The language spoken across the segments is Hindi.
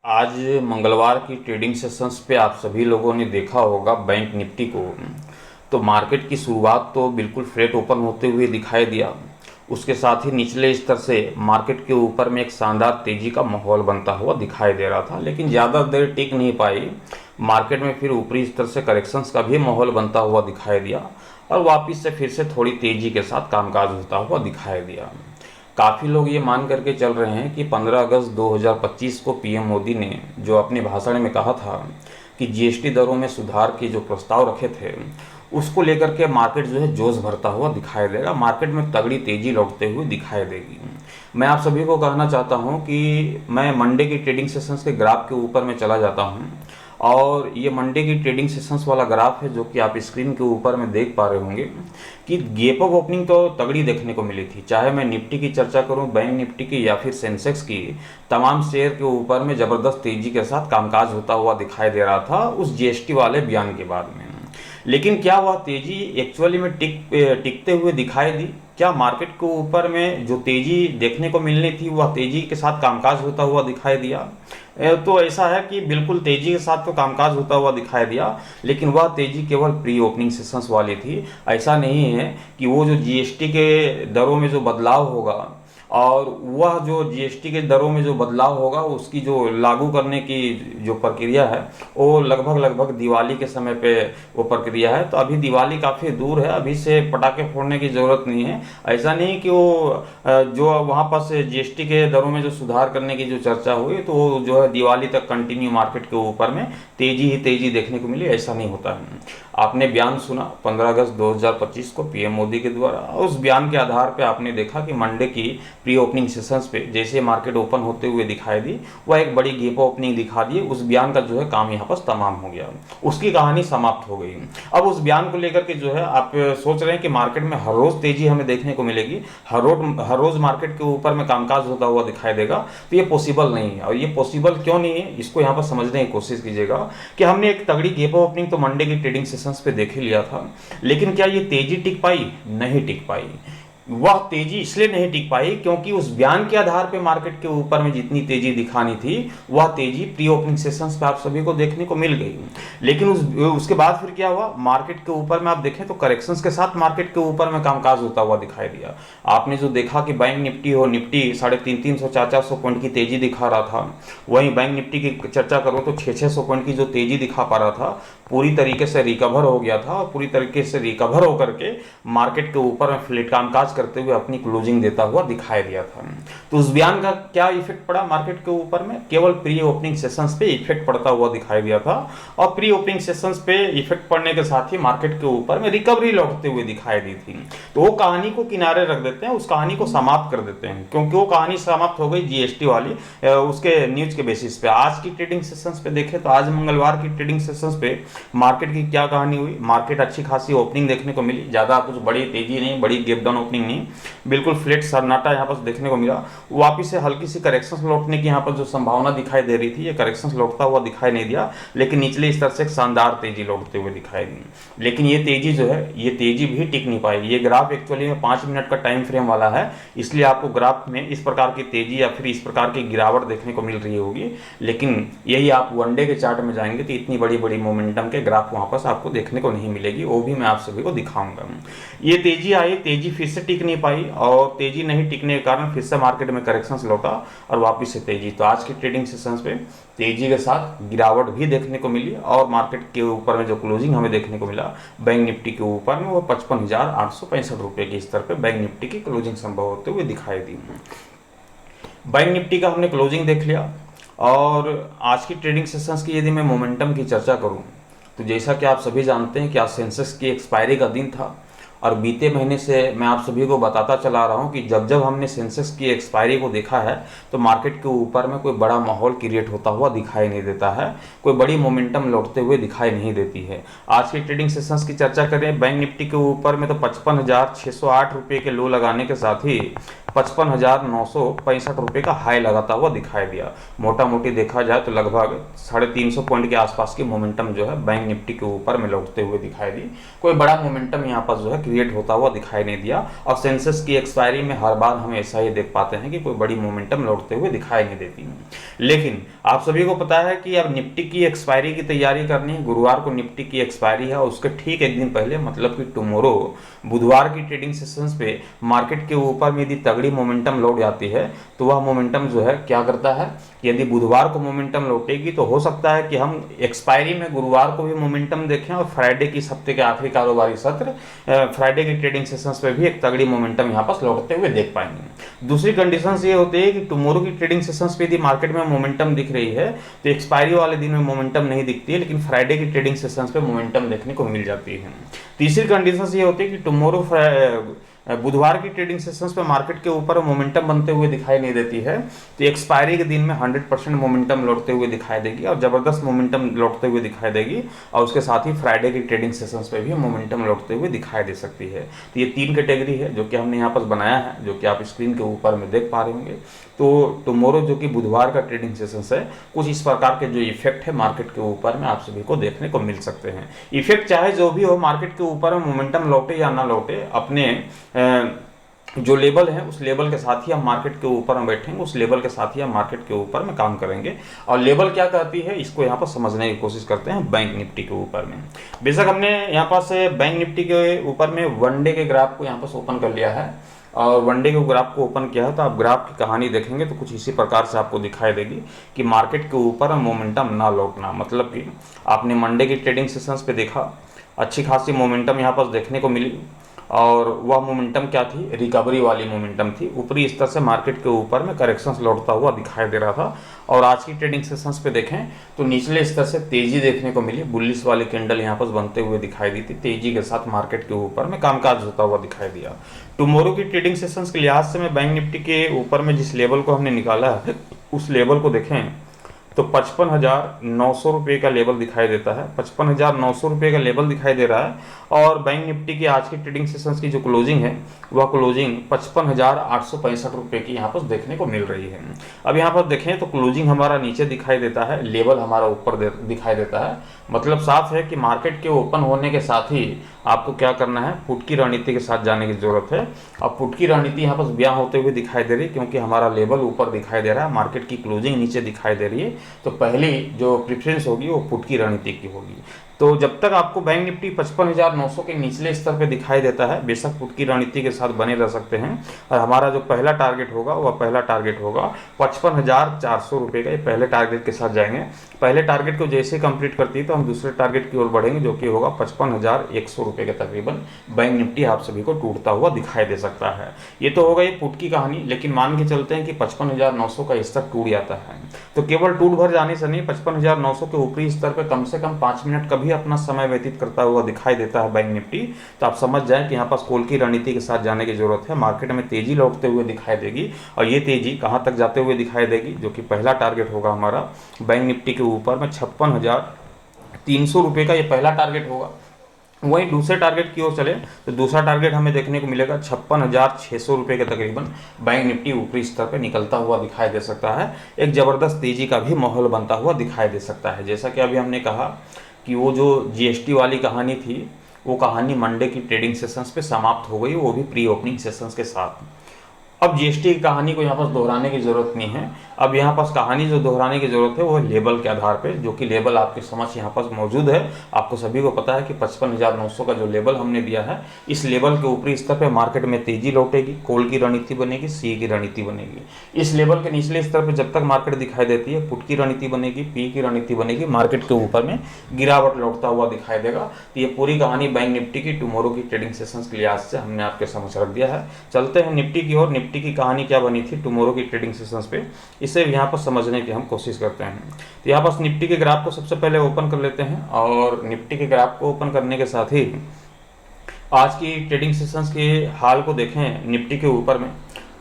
आज मंगलवार की ट्रेडिंग सेशंस पे आप सभी लोगों ने देखा होगा बैंक निफ्टी को। तो मार्केट की शुरुआत तो बिल्कुल फ्लैट ओपन होते हुए दिखाई दिया। उसके साथ ही निचले स्तर से मार्केट के ऊपर में एक शानदार तेजी का माहौल बनता हुआ दिखाई दे रहा था, लेकिन ज़्यादा देर टिक नहीं पाई। मार्केट में फिर ऊपरी स्तर से करेक्शंस का भी माहौल बनता हुआ दिखाई दिया और वापस से फिर से थोड़ी तेज़ी के साथ कामकाज होता हुआ दिखाई दिया। काफ़ी लोग ये मान करके चल रहे हैं कि 15 अगस्त 2025 को पीएम मोदी ने जो अपने भाषण में कहा था कि जीएसटी दरों में सुधार के जो प्रस्ताव रखे थे, उसको लेकर के मार्केट जो है जोश भरता हुआ दिखाई देगा। मार्केट में तगड़ी तेजी लौटते हुए दिखाई देगी। मैं आप सभी को कहना चाहता हूं कि मैं मंडे की ट्रेडिंग सेशंस के ग्राफ के ऊपर में चला जाता हूं और ये मंडे की ट्रेडिंग सेशंस वाला ग्राफ है जो कि आप स्क्रीन के ऊपर में देख पा रहे होंगे कि गैप अप ओपनिंग तो तगड़ी देखने को मिली थी। चाहे मैं निफ्टी की चर्चा करूं, बैंक निफ्टी की या फिर सेंसेक्स की, तमाम शेयर के ऊपर में ज़बरदस्त तेजी के साथ कामकाज होता हुआ दिखाई दे रहा था उस जीएसटी वाले बयान के बाद में। लेकिन क्या वह तेजी एक्चुअली में टिकते हुए दिखाई दी? क्या मार्केट के ऊपर में जो तेजी देखने को मिलनी थी वह तेजी के साथ कामकाज होता हुआ दिखाई दिया? तो ऐसा है कि बिल्कुल तेजी के साथ तो कामकाज होता हुआ दिखाई दिया, लेकिन वह तेजी केवल प्री ओपनिंग सेशंस वाली थी। ऐसा नहीं है कि वो जो जीएसटी के दरों में जो बदलाव होगा और वह जो जीएसटी के दरों में जो बदलाव होगा उसकी जो लागू करने की जो प्रक्रिया है वो लगभग दिवाली के समय पे वो प्रक्रिया है। तो अभी दिवाली काफ़ी दूर है, अभी से पटाखे फोड़ने की ज़रूरत नहीं है। ऐसा नहीं कि वो जो वहाँ पर से जीएसटी के दरों में जो सुधार करने की जो चर्चा हुई तो वो जो है दिवाली तक कंटिन्यू मार्केट के ऊपर में तेजी ही तेजी देखने को मिली, ऐसा नहीं होता है। आपने बयान सुना 15 अगस्त 2025 को पीएम मोदी के द्वारा। उस बयान के आधार पर आपने देखा कि मंडे की प्री ओपनिंग सेशंस पे जैसे मार्केट ओपन होते हुए दिखाई दी, वह एक बड़ी गैप ओपनिंग दिखा दी। उस बयान का जो है काम यहाँ पर तमाम हो गया, उसकी कहानी समाप्त हो गई। अब उस बयान को लेकर के जो है आप सोच रहे हैं कि मार्केट में हर रोज तेजी हमें देखने को मिलेगी, हर रोज मार्केट के ऊपर में कामकाज होता हुआ दिखाई देगा, तो ये पॉसिबल नहीं है। और ये पॉसिबल क्यों नहीं है इसको यहाँ पर समझने की कोशिश कीजिएगा कि हमने एक तगड़ी गैप ओपनिंग तो मंडे की ट्रेडिंग सेशंस पे देख ही लिया था, लेकिन क्या ये तेजी टिक पाई? नहीं टिक पाई। वह तेजी इसलिए नहीं टिक पाई क्योंकि उस बयान के आधार पे मार्केट के ऊपर में जितनी तेजी दिखानी थी वह तेजी प्री ओपनिंग सेशंस पे आप सभी को देखने को मिल गई। लेकिन उसके बाद फिर क्या हुआ? मार्केट के ऊपर में आप देखें तो करेक्शंस के साथ मार्केट के ऊपर में कामकाज होता हुआ दिखाई दिया। आपने जो देखा कि बैंक निफ्टी हो, निफ्टी 350 400 पॉइंट की तेजी दिखा रहा था, वहीं बैंक निफ्टी की चर्चा करूं तो 600 पॉइंट की जो तेजी दिखा पा रहा था पूरी तरीके से रिकवर हो गया था और पूरी तरीके से रिकवर होकर के मार्केट के ऊपर में फ्लैट कामकाज करते हुए अपनी क्लोजिंग देता हुआ दिखाई दिया था। तो उस बयान का क्या इफेक्ट पड़ा मार्केट के ऊपर में? केवल प्री ओपनिंग सेशंस पे इफेक्ट पड़ता हुआ दिखाई दिया था और प्री ओपनिंग सेशंस पे इफेक्ट पड़ने के साथ ही मार्केट के ऊपर में रिकवरी लौटते हुए दिखाई दी थी। तो वो कहानी को किनारे रख देते हैं, उस कहानी को समाप्त कर देते हैं, क्योंकि वो कहानी समाप्त हो गई जीएसटी वाली उसके न्यूज के बेसिस पे। आज की ट्रेडिंग सेशंस पे देखें तो आज मंगलवार की ट्रेडिंग सेशंस पे मार्केट की क्या कहानी हुई? मार्केट अच्छी खासी ओपनिंग देखने को मिली, ज़्यादा कुछ बड़ी तेजी नहीं, बड़ी गैप डाउन ओपनिंग नहीं, बिल्कुल फ्लैट सन्नाटा यहाँ पर देखने को मिला। वापिस से हल्की सी करेक्शंस लौटने की यहाँ पर जो संभावना दिखाई दे रही थी, ये करेक्शंस लौटता हुआ दिखाई नहीं दिया, लेकिन निचले स्तर से एक शानदार तेजी लौटते हुए दिखाई दी। लेकिन ये तेजी जो है ये तेजी भी टिक नहीं पाई। ये ग्राफ एक्चुअली में 5 मिनट का टाइम फ्रेम वाला है, इसलिए आपको ग्राफ में इस प्रकार की तेजी या फिर इस प्रकार की गिरावट देखने को मिल रही होगी। लेकिन यही आप वनडे के चार्ट में जाएंगे तो इतनी बड़ी बड़ी मोमेंटम के ग्राफ वहाँ पर आपको देखने को नहीं मिलेगी, वो भी मैं आप सभी को दिखाऊंगा। ये तेजी आई, तेजी फिर से टिक नहीं पाई और तेजी नहीं टिकने के कारण फिर से मार्केट में करेक्शंस लौटा और वापस से तेजी। तो आज की ट्रेडिंग सेशंस पे तेजी के साथ गिरावट भी देखने को मिली और मार्केट के ऊपर में जो क्लोजिंग हमें देखने को मिला बैंक निफ्टी के ऊपर में वो 55,865 रुपये के स्तर पर बैंक निफ्टी की क्लोजिंग संभव होते हुए दिखाई दी। बैंक निफ्टी का हमने क्लोजिंग देख लिया और आज की ट्रेडिंग सेशंस की यदि मैं मोमेंटम की चर्चा करूं तो जैसा कि आप सभी जानते हैं कि आज सेंसेक्स की एक्सपायरी का दिन था और बीते महीने से मैं आप सभी को बताता चला रहा हूं कि जब जब हमने सेंसेक्स की एक्सपायरी को देखा है तो मार्केट के ऊपर में कोई बड़ा माहौल क्रिएट होता हुआ दिखाई नहीं देता है, कोई बड़ी मोमेंटम लौटते हुए दिखाई नहीं देती है। आज की ट्रेडिंग सेशंस की चर्चा करें बैंक निफ्टी के ऊपर में तो 55,608 रुपये के लो लगाने के साथ ही 55,965 का हाई लगाता हुआ दिखाई दिया। मोटा मोटी देखा जाए तो लगभग 350 पॉइंट के आसपास की मोमेंटम जो है बैंक निफ्टी के ऊपर में लौटते हुए दिखाई दी। कोई बड़ा मोमेंटम यहाँ पर जो है क्रिएट होता हुआ दिखाई नहीं दिया। और सेंसेक्स की एक्सपायरी में हर बार हम ऐसा ही देख पाते हैं कि कोई बड़ी मोमेंटम लौटते हुए दिखाई नहीं देती। लेकिन आप सभी को पता है कि अब निफ्टी की एक्सपायरी की तैयारी करनी है। गुरुवार को निफ्टी की एक्सपायरी है और उसके ठीक एक दिन पहले मतलब कि टुमारो बुधवार की ट्रेडिंग सेशंस पे मार्केट के ऊपर में यदि तगड़ी मोमेंटम लौट जाती है तो वह मोमेंटम जो है क्या करता है, यदि बुधवार को मोमेंटम लौटेगी तो हो सकता है कि हम एक्सपायरी में गुरुवार को भी मोमेंटम देखें और फ्राइडे की इस हफ्ते के आखिरी कारोबारी सत्र फ्राइडे की ट्रेडिंग सेशंस पे भी एक तगड़ी मोमेंटम यहाँ पर लौटते हुए देख पाएंगे। दूसरी कंडीशन ये होती है कि टुमारो की ट्रेडिंग सेशंस पे यदि मार्केट में मोमेंटम दिख रही है तो एक्सपायरी वाले दिन में मोमेंटम नहीं दिखती है, लेकिन फ्राइडे की ट्रेडिंग सेशंस पे मोमेंटम देखने को मिल जाती है। तीसरी कंडीशन ये होती है कि टुमारो बुधवार की ट्रेडिंग सेशंस पे मार्केट के ऊपर मोमेंटम बनते हुए दिखाई नहीं देती है तो एक्सपायरी के दिन में 100% मोमेंटम लौटते हुए दिखाई देगी और जबरदस्त मोमेंटम लौटते हुए दिखाई देगी और उसके साथ ही फ्राइडे की ट्रेडिंग सेशंस पे भी मोमेंटम लौटते हुए दिखाई दे सकती है। तो ये तीन कैटेगरी है जो कि हमने यहाँ पर बनाया है, जो कि आप स्क्रीन के ऊपर में देख पा रहे होंगे। तो टुमारो जो कि बुधवार का ट्रेडिंग सेशंस है, कुछ इस प्रकार के जो इफेक्ट है मार्केट के ऊपर में आप सभी को देखने को मिल सकते हैं। इफेक्ट चाहे जो भी हो, मार्केट के ऊपर में मोमेंटम लौटे या ना लौटे, अपने जो लेवल है उस लेवल के साथ ही हम मार्केट के ऊपर में बैठेंगे, उस लेवल के साथ ही हम मार्केट के ऊपर में काम करेंगे। और लेवल क्या कहती है इसको यहाँ पर समझने की कोशिश करते हैं बैंक निफ्टी के ऊपर में। बेशक हमने यहाँ पर से बैंक निफ्टी के ऊपर में वनडे के ग्राफ को यहाँ पर ओपन कर लिया है और वनडे के ग्राफ को ओपन किया है तो आप ग्राफ की कहानी देखेंगे तो कुछ इसी प्रकार से आपको दिखाई देगी कि मार्केट के ऊपर मोमेंटम ना लौटना, मतलब कि आपने मंडे की ट्रेडिंग सेशंस पे देखा अच्छी खासी मोमेंटम यहाँ पर देखने को मिली और वह मोमेंटम क्या थी, रिकवरी वाली मोमेंटम थी। ऊपरी स्तर से मार्केट के ऊपर में करेक्शंस लौटता हुआ दिखाई दे रहा था और आज की ट्रेडिंग सेशंस पे देखें तो निचले स्तर से तेजी देखने को मिली, बुलिश वाली कैंडल यहाँ पर बनते हुए दिखाई दी थी। तेजी के साथ मार्केट के ऊपर में कामकाज होता हुआ दिखाई दिया। टुमारो की ट्रेडिंग सेशंस के लिहाज से मैं बैंक निफ्टी के ऊपर में जिस लेवल को हमने निकाला है उस लेवल को देखें तो 55,900 रुपये का लेवल दिखाई देता है। 55,900 रुपये का लेवल दिखाई दे रहा है और बैंक निफ्टी की आज की ट्रेडिंग सेशंस की जो क्लोजिंग है वह क्लोजिंग 55,865 रुपये की यहाँ पर देखने को मिल रही है। अब यहाँ पर देखें तो क्लोजिंग हमारा नीचे दिखाई देता है, लेवल हमारा ऊपर दिखाई देता है। मतलब साफ है कि मार्केट के ओपन होने के साथ ही आपको क्या करना है, पुट की रणनीति के साथ जाने की जरूरत है। अब पुट की रणनीति यहाँ पर ब्याह होते हुए दिखाई दे रही है क्योंकि हमारा लेवल ऊपर दिखाई दे रहा है, मार्केट की क्लोजिंग नीचे दिखाई दे रही है, तो पहली जो प्रेफरेंस होगी वो पुट की रणनीति की होगी। तो जब तक आपको बैंक निफ्टी 55,900 के निचले स्तर पे दिखाई देता है बेशक पुट की रणनीति के साथ बने रह सकते हैं और हमारा जो पहला टारगेट होगा वह पहला टारगेट होगा 55,400 रुपये का। ये पहले टारगेट के साथ जाएंगे। पहले टारगेट को जैसे कंप्लीट करती है तो हम दूसरे टारगेट की ओर बढ़ेंगे जो कि होगा 55,100 रुपये के तकरीबन बैंक निफ्टी आप सभी को टूटता हुआ दिखाई दे सकता है। ये तो होगा ये पुट की कहानी, लेकिन मान के चलते हैं कि 55,900 का स्तर टूट जाता है तो केवल टूट भर जाने से नहीं, 55,900 के ऊपरी स्तर पर कम से कम 5 मिनट का भी अपना समय व्यतीत करता हुआ दिखाई देता है बैंक निफ्टी, तो आप समझ जाएं कि यहाँ पास कॉल की रणनीति के साथ जाने की जरूरत है। मार्केट में तेजी लौटते हुए दिखाई देगी और ये तेजी कहाँ तक जाते हुए दिखाई देगी, जो कि पहला टारगेट होगा हमारा बैंक निफ्टी के ऊपर में 56,300 रुपये का ये पहला टारगेट होगा। वहीं दूसरे टारगेट की ओर चले तो दूसरा टारगेट हमें देखने को मिलेगा 56,600 रुपये के तकरीबन बैंक निफ्टी ऊपरी स्तर पर निकलता हुआ दिखाई दे सकता है। एक जबरदस्त तेजी का भी माहौल बनता हुआ दिखाई दे सकता है। जैसा कि अभी हमने कहा कि वो जो जीएसटी वाली कहानी थी वो कहानी मंडे की ट्रेडिंग सेशंस पे समाप्त हो गई, वो भी प्री ओपनिंग सेशंस के साथ। अब जीएसटी की कहानी को यहाँ पर दोहराने की जरूरत नहीं है। अब यहाँ पास कहानी जो दोहराने की जरूरत है वो है लेवल के आधार पे, जो कि लेवल आपकी समझ यहाँ पास मौजूद है। आपको सभी को पता है कि 55,900 का जो लेवल हमने दिया है, इस लेवल के ऊपरी स्तर पे मार्केट में तेजी लौटेगी, कॉल की रणनीति बनेगी, सी की रणनीति बनेगी। इस लेवल के निचले स्तर पर जब तक मार्केट दिखाई देती है पुट की रणनीति बनेगी, पी की रणनीति बनेगी, मार्केट के ऊपर में गिरावट लौटता हुआ दिखाई देगा। तो ये पूरी कहानी बैंक निफ्टी की टुमारो की ट्रेडिंग सेशंस के लिहाज से हमने आपके समझ रख दिया है। चलते हैं निफ्टी की ओर। निफ्टी की कहानी क्या बनी थी टुमारो की ट्रेडिंग सेशंस पे, इसे यहाँ पर समझने की हम कोशिश करते हैं। तो यहाँ पर निफ्टी के ग्राफ को सबसे पहले ओपन कर लेते हैं और निफ्टी के ग्राफ को ओपन करने के साथ ही आज की ट्रेडिंग सेशंस के हाल को देखें निफ्टी के ऊपर में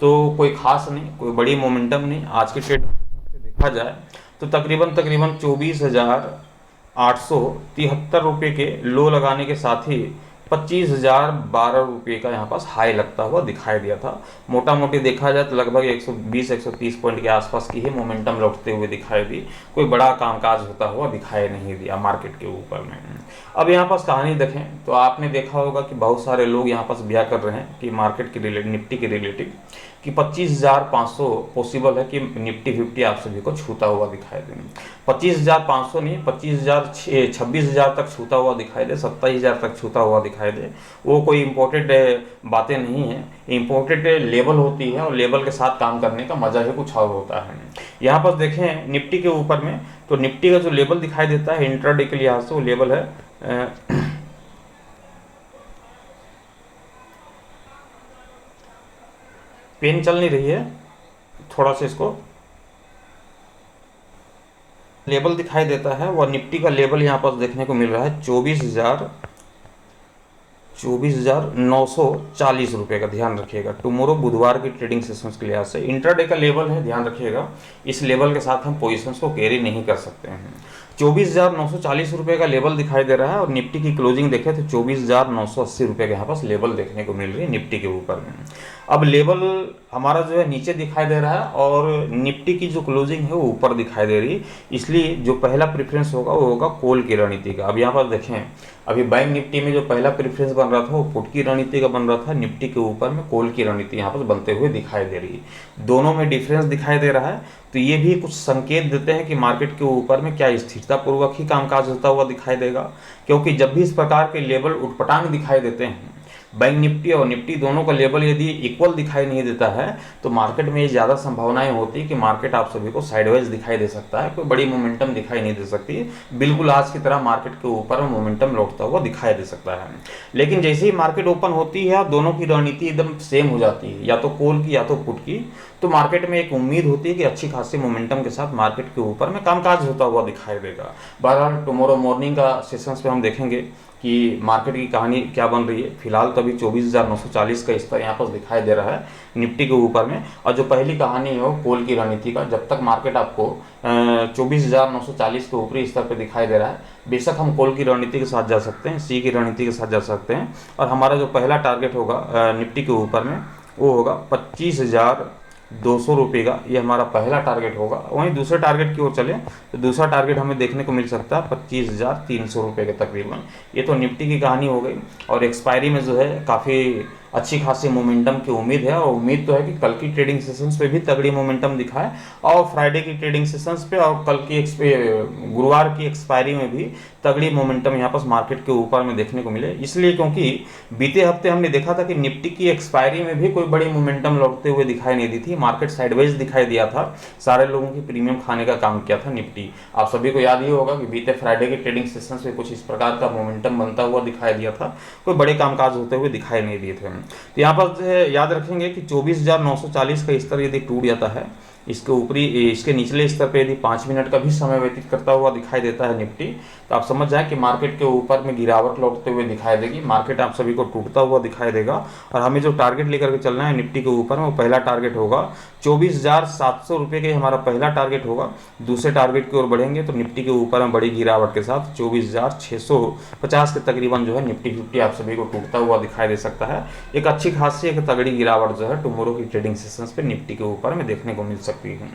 तो कोई खास नहीं, कोई बड़ी मोमेंटम नहीं। आज की ट्रेडिंग सेशंस देखा जाए तो तकरीबन 24,873 रुपये के लो लगाने के साथ ही 25,012 रुपये का यहाँ पास हाई लगता हुआ दिखाई दिया था। मोटा मोटी देखा जाए तो लगभग 120-130 पॉइंट के आसपास की ही मोमेंटम लौटते हुए दिखाई दी। कोई बड़ा कामकाज होता हुआ दिखाई नहीं दिया मार्केट के ऊपर में। अब यहाँ पास कहानी देखें तो आपने देखा होगा कि बहुत सारे लोग यहाँ पास बयां कर रहे हैं कि मार्केट के रिलेटेड, निफ्टी के रिलेटिव, कि 25,500 पॉसिबल है कि निफ्टी 50 आप सभी को छूता हुआ दिखाई दे। 25,500 नहीं, 26,000 तक छूता हुआ दिखाई दे, 27,000 तक छूता हुआ दिखाई दे। वो कोई इम्पोर्टेंट बातें नहीं है, इम्पोर्टेंट लेवल होती है और लेवल के साथ काम करने का मजा ही कुछ और होता है। यहाँ पर देखें निफ्टी के ऊपर में, तो निफ्टी का जो लेवल दिखाई देता है इंट्राडे के लिहाज से, वो लेवल है पेन चल नहीं रही है, थोड़ा सा इसको लेवल दिखाई देता है। वह निफ्टी का लेवल यहाँ पर देखने को मिल रहा है 24,940 रुपये का। ध्यान रखिएगा, टुमारो बुधवार की ट्रेडिंग सेशंस के लिहाज से इंट्राडे का लेवल है, ध्यान रखिएगा। इस लेवल के साथ हम पोजीशंस को कैरी नहीं कर सकते हैं। 24,940 रुपये का लेवल दिखाई दे रहा है और निफ्टी की क्लोजिंग देखें तो 24,980 रुपये के यहाँ पास लेवल देखने को मिल रही है निफ्टी के ऊपर में। अब लेवल हमारा जो है नीचे दिखाई दे रहा है और निफ्टी की जो क्लोजिंग है वो ऊपर दिखाई दे रही है, इसलिए जो पहला प्रेफरेंस होगा वो होगा कॉल की रणनीति का। अब यहाँ पर देखें, अभी बैंक निफ्टी में जो पहला प्रेफरेंस बन रहा था वो पुट की रणनीति का बन रहा था, निफ्टी के ऊपर में कॉल की रणनीति यहाँ पर बनते हुए दिखाई दे रही है। दोनों में डिफरेंस दिखाई दे रहा है, तो ये भी कुछ संकेत देते हैं कि मार्केट के ऊपर में क्या स्थिरतापूर्वक ही कामकाज होता हुआ दिखाई देगा। क्योंकि जब भी इस प्रकार के लेवल उठपटांग दिखाई देते हैं, बैंक निफ्टी और निफ्टी दोनों का लेवल यदि इक्वल दिखाई नहीं देता है तो मार्केट में ये ज़्यादा संभावनाएं होती है कि मार्केट आप सभी को साइडवेज दिखाई दे सकता है, कोई बड़ी मोमेंटम दिखाई नहीं दे सकती। बिल्कुल आज की तरह मार्केट के ऊपर मोमेंटम लौटता हुआ दिखाई दे सकता है। लेकिन जैसे ही मार्केट ओपन होती है दोनों की रणनीति एकदम सेम हो जाती है, या तो कॉल की या तो पुट की, तो मार्केट में एक उम्मीद होती है कि अच्छी खासी मोमेंटम के साथ मार्केट के ऊपर में कामकाज होता हुआ दिखाई देगा। बहरहाल टुमारो मॉर्निंग का सेशंस पे हम देखेंगे कि मार्केट की कहानी क्या बन रही है। फिलहाल तो अभी 24,940 का स्तर यहाँ पर दिखाई दे रहा है निफ्टी के ऊपर में, और जो पहली कहानी है वो कॉल की रणनीति का। जब तक मार्केट आपको 24,940 के ऊपरी स्तर पर दिखाई दे रहा है, बेशक हम कॉल की रणनीति के साथ जा सकते हैं, सी की रणनीति के साथ जा सकते हैं, और हमारा जो पहला टारगेट होगा निफ्टी के ऊपर में वो होगा 25,200 रुपये का। ये हमारा पहला टारगेट होगा। वहीं दूसरे टारगेट की ओर चले तो दूसरा टारगेट हमें देखने को मिल सकता है 25,300 रुपये के तकरीबन। ये तो निफ्टी की कहानी हो गई, और एक्सपायरी में जो है काफ़ी अच्छी खासी मोमेंटम की उम्मीद है, और उम्मीद तो है कि कल की ट्रेडिंग सेशंस पे भी तगड़ी मोमेंटम दिखाए, और फ्राइडे की ट्रेडिंग सेशंस पे और कल की गुरुवार की एक्सपायरी में भी तगड़ी मोमेंटम यहाँ पर मार्केट के ऊपर में देखने को मिले। इसलिए क्योंकि बीते हफ्ते हमने देखा था कि निफ्टी की एक्सपायरी में भी कोई बड़ी मोमेंटम लौटते हुए दिखाई नहीं दी थी, मार्केट साइडवेज दिखाई दिया था, सारे लोगों की प्रीमियम खाने का काम किया था निफ्टी। आप सभी को याद ही होगा कि बीते फ्राइडे की ट्रेडिंग सेशंस में कुछ इस प्रकार का मोमेंटम बनता हुआ दिखाई दिया था, कोई बड़े कामकाज होते हुए दिखाई नहीं दिए थे। तो यहाँ पर याद रखेंगे कि 24,940 का स्तर यदि टूट जाता है, इसके ऊपरी इसके निचले स्तर पे यदि 5 मिनट का भी समय व्यतीत करता हुआ दिखाई देता है निफ्टी, तो आप समझ जाए कि मार्केट के ऊपर में गिरावट लौटते हुए दिखाई देगी, मार्केट आप सभी को टूटता हुआ दिखाई देगा। और हमें जो टारगेट लेकर के चलना है निफ्टी के ऊपर में, वो पहला टारगेट होगा 24,700 रुपये के, हमारा पहला टारगेट होगा। दूसरे टारगेट की ओर बढ़ेंगे तो निफ्टी के ऊपर में बड़ी गिरावट के साथ 24,650 के तकरीबन जो है निफ्टी 50 आप सभी को टूटता हुआ दिखाई दे सकता है। एक अच्छी खासी एक तगड़ी गिरावट जो है टुमारो की ट्रेडिंग सेशंस पे निफ्टी के ऊपर में देखने को मिल सकती है।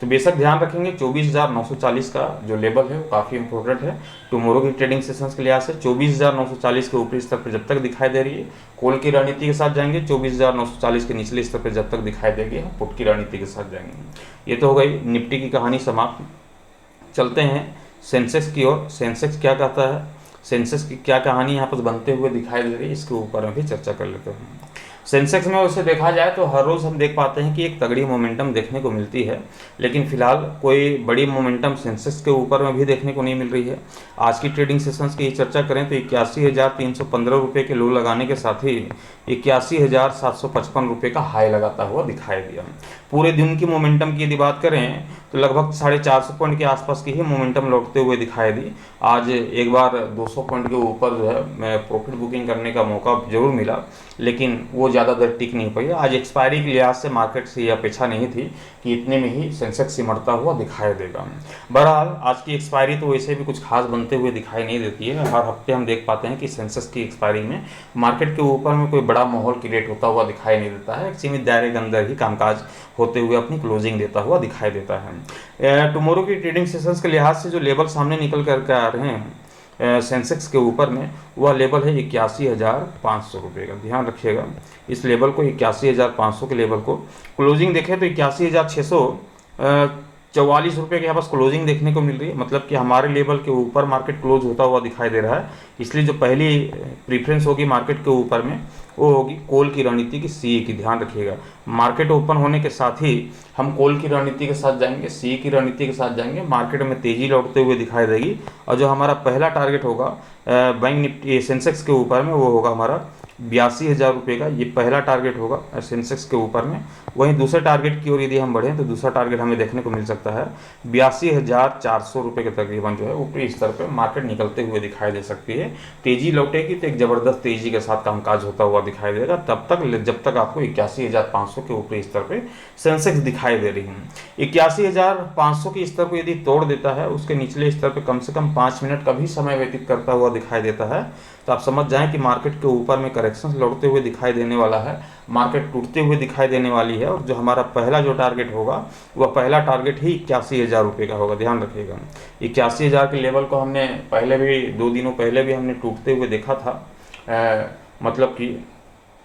तो बेशक ध्यान रखेंगे 24,940 का जो लेवल है वो काफ़ी इंपॉर्टेंट है टुमारो की ट्रेडिंग सेशंस के लिहाज से। 24,940 के ऊपरी स्तर पर जब तक दिखाई दे रही है कॉल की रणनीति के साथ जाएंगे, 24,940 के निचले स्तर पर जब तक दिखाई देगी हम पुट की रणनीति के साथ जाएंगे। ये तो हो गई निफ्टी की कहानी समाप्त। चलते हैं सेंसेक्स की ओर। सेंसेक्स क्या कहता है, सेंसेक्स की क्या कहानी यहाँ पर बनते हुए दिखाई दे रही है, इसके ऊपर में भी चर्चा कर लेते हैं। सेंसेक्स में उसे देखा जाए तो हर रोज़ हम देख पाते हैं कि एक तगड़ी मोमेंटम देखने को मिलती है, लेकिन फिलहाल कोई बड़ी मोमेंटम सेंसेक्स के ऊपर में भी देखने को नहीं मिल रही है। आज की ट्रेडिंग सेशंस की चर्चा करें तो 81,315 रुपये के लो लगाने के साथ ही 81,755 रुपये का हाई लगाता हुआ दिखाई दिया। पूरे दिन की मोमेंटम की यदि बात करें तो लगभग 450 पॉइंट के आसपास की ही मोमेंटम लौटते हुए दिखाई दी। आज एक बार 200 पॉइंट के ऊपर जो है प्रॉफिट बुकिंग करने का मौका जरूर मिला, लेकिन वो ज़्यादा देर टिक नहीं पाई। आज एक्सपायरी के लिहाज से मार्केट से ये अपेक्षा नहीं थी कि इतने में ही सेंसेक्स सिमटता हुआ दिखाई देगा। बहरहाल आज की एक्सपायरी तो वैसे भी कुछ खास बनते हुए दिखाई नहीं देती है। हर हफ्ते हम देख पाते हैं कि सेंसेक्स की एक्सपायरी में मार्केट के ऊपर में कोई बड़ा माहौल क्रिएट होता हुआ दिखाई नहीं देता है। एक सीमित दायरे के अंदर ही कामकाज होते हुए अपनी क्लोजिंग देता हुआ दिखाई देता है। टुमारो की ट्रेडिंग सेशंस के लिहाज से जो लेवल सामने निकल करके आ रहे हैं सेंसेक्स के ऊपर में, वह लेवल है 81,500 रुपये का। ध्यान रखिएगा इस लेवल को, 81,500 के लेवल को क्लोजिंग देखें तो 81,644 रुपये के यहाँ पास क्लोजिंग देखने को मिल रही है। मतलब कि हमारे लेवल के ऊपर मार्केट क्लोज होता हुआ दिखाई दे रहा है। इसलिए जो पहली प्रीफरेंस होगी मार्केट के ऊपर में वो होगी कॉल की रणनीति की, सी की। ध्यान रखिएगा मार्केट ओपन होने के साथ ही हम कॉल की रणनीति के साथ जाएंगे, सी की रणनीति के साथ जाएंगे। मार्केट में तेजी लौटते हुए दिखाई देगी और जो हमारा पहला टारगेट होगा बैंक निफ्टी सेंसेक्स के ऊपर में वो होगा हमारा 82,000 रुपये का। ये पहला टारगेट होगा सेंसेक्स के ऊपर में। वहीं दूसरे टारगेट की ओर यदि हम बढ़ें तो दूसरा टारगेट हमें देखने को मिल सकता है 82,400 रुपये के तकरीबन जो है ऊपरी स्तर पर मार्केट निकलते हुए दिखाई दे सकती है। तेजी लौटेगी तो एक ज़बरदस्त तेजी के साथ कामकाज होता हुआ दिखाई देगा तब तक जब तक आपको 81,500 के ऊपरी स्तर पे सेंसेक्स दिखाई दे रही है। 81,500 के स्तर को यदि तोड़ देता है, उसके निचले स्तर पे कम से कम 5 मिनट का भी समय व्यतीत करता हुआ दिखाई देता है, तो आप समझ जाएं कि मार्केट के ऊपर में करेक्शन लौटते हुए दिखाई देने वाला है, मार्केट टूटते हुए दिखाई देने वाली है। और जो हमारा पहला जो टारगेट होगा वह पहला टारगेट ही 81,000 रुपये का होगा। ध्यान रखिएगा 81,000 के लेवल को हमने पहले भी 2 दिनों पहले भी हमने टूटते हुए देखा था। मतलब कि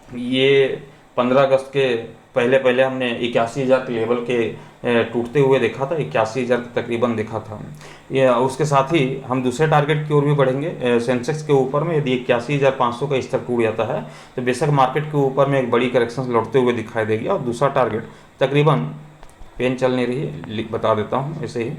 ये 15 अगस्त के पहले हमने 81,000 के लेवल के टूटते हुए देखा था, 81,000 तकरीबन देखा था। ये उसके साथ ही हम दूसरे टारगेट की ओर भी बढ़ेंगे सेंसेक्स के ऊपर में। यदि 81,500 का स्तर टूट जाता है तो बेशक मार्केट के ऊपर में एक बड़ी करेक्शन लौटते हुए दिखाई देगी। और दूसरा टारगेट तकरीबन पेन चल नहीं रही है, बता देता हूँ ऐसे ही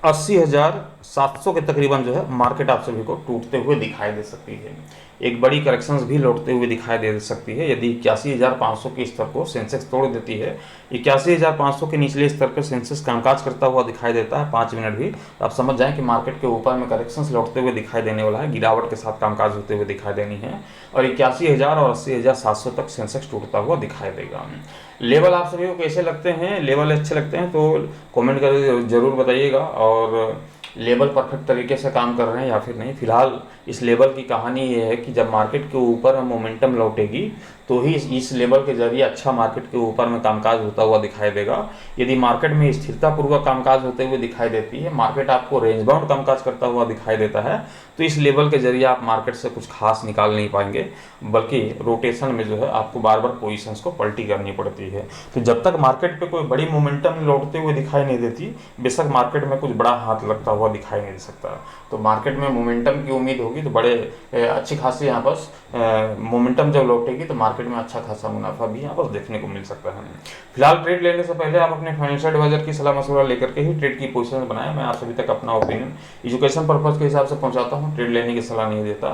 80,700 के तकरीबन जो है मार्केट आप सभी को टूटते हुए दिखाई दे सकती है। एक बड़ी करेक्शंस भी लौटते हुए दिखाई दे सकती है यदि 81,500 के स्तर को सेंसेक्स तोड़ देती है। 81,500 के निचले स्तर पर सेंसेक्स कामकाज करता हुआ दिखाई देता है 5 मिनट भी, तो आप समझ जाएं कि मार्केट के ऊपर में करेक्शंस लौटते हुए दिखाई देने वाला है, गिरावट के साथ कामकाज होते हुए दिखाई देनी है। और 81,000 और 80,700 तक सेंसेक्स टूटता हुआ दिखाई देगा। लेवल आप सभी को कैसे लगते हैं? लेवल अच्छे लगते हैं तो कमेंट करके ज़रूर बताइएगा। और लेवल परफेक्ट तरीके से काम कर रहे हैं या फिर नहीं। फिलहाल इस लेवल की कहानी ये है कि जब मार्केट के ऊपर मोमेंटम लौटेगी तो ही इस लेवल के जरिए अच्छा मार्केट के ऊपर में कामकाज होता हुआ दिखाई देगा। यदि मार्केट में स्थिरतापूर्वक कामकाज होते हुए दिखाई देती है, मार्केट आपको रेंज बाउंड कामकाज करता हुआ दिखाई देता है, तो इस लेवल के जरिए आप मार्केट से कुछ खास निकाल नहीं पाएंगे, बल्कि रोटेशन में जो है आपको बार बार पोजीशंस को पलटी करनी पड़ती है। तो जब तक मार्केट पे कोई बड़ी मोमेंटम लौटते हुए दिखाई नहीं देती, बेशक मार्केट में कुछ बड़ा हाथ लगता हुआ दिखाई नहीं दे सकता। तो मार्केट में मोमेंटम की उम्मीद होगी तो बड़े अच्छी खासी यहाँ पर मोमेंटम जब लौटेगी तो मार्केट में अच्छा खासा मुनाफा भी यहाँ पर देखने को मिल सकता है। फिलहाल ट्रेड लेने से पहले आप अपने फाइनेंशियल एडवाइजर की सलाह मशवरा लेकर के ही ट्रेड की पोजीशन बनाएं। मैं आप सभी तक अपना ओपिनियन एजुकेशन पर्पज के हिसाब से पहुंचाता हूं, ट्रेड लेने की सलाह नहीं देता।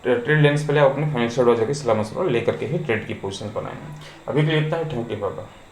ट्रेड लेने से पहले आप अपने फाइनेंशियल एडवाइजर की सलाह मशवरा लेकर के ही ट्रेड की पोजीशन बनाएं। अभी के लिए इतना ही। Thank you bye bye.